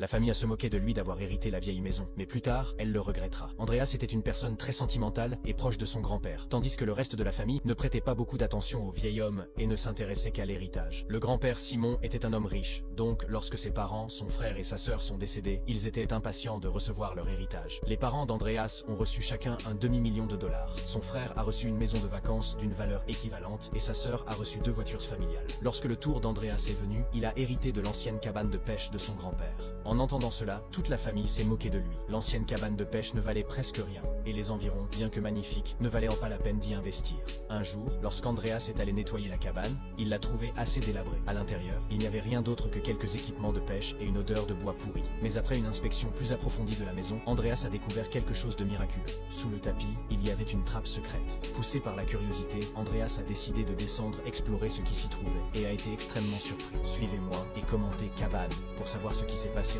La famille a se moqué de lui d'avoir hérité la vieille maison, mais plus tard, elle le regrettera. Andreas était une personne très sentimentale et proche de son grand-père, tandis que le reste de la famille ne prêtait pas beaucoup d'attention au vieil homme et ne s'intéressait qu'à l'héritage. Le grand-père Simon était un homme riche, donc lorsque ses parents, son frère et sa sœur sont décédés, ils étaient impatients de recevoir leur héritage. Les parents d'Andreas ont reçu chacun un demi-million de dollars. Son frère a reçu une maison de vacances d'une valeur équivalente et sa sœur a reçu 2 voitures familiales. Lorsque le tour d'Andreas est venu, il a hérité de l'ancienne cabane de pêche de son grand-père. En entendant cela, toute la famille s'est moquée de lui. L'ancienne cabane de pêche ne valait presque rien, et les environs, bien que magnifiques, ne valaient pas la peine d'y investir. Un jour, lorsqu'Andreas est allé nettoyer la cabane, il l'a trouvée assez délabrée. À l'intérieur, il n'y avait rien d'autre que quelques équipements de pêche et une odeur de bois pourri. Mais après une inspection plus approfondie de la maison, Andreas a découvert quelque chose de miraculeux. Sous le tapis, il y avait une trappe secrète. Poussé par la curiosité, Andreas a décidé de descendre explorer ce qui s'y trouvait, et a été extrêmement surpris. Suivez-moi et commentez cabane pour savoir ce qui s'est passé.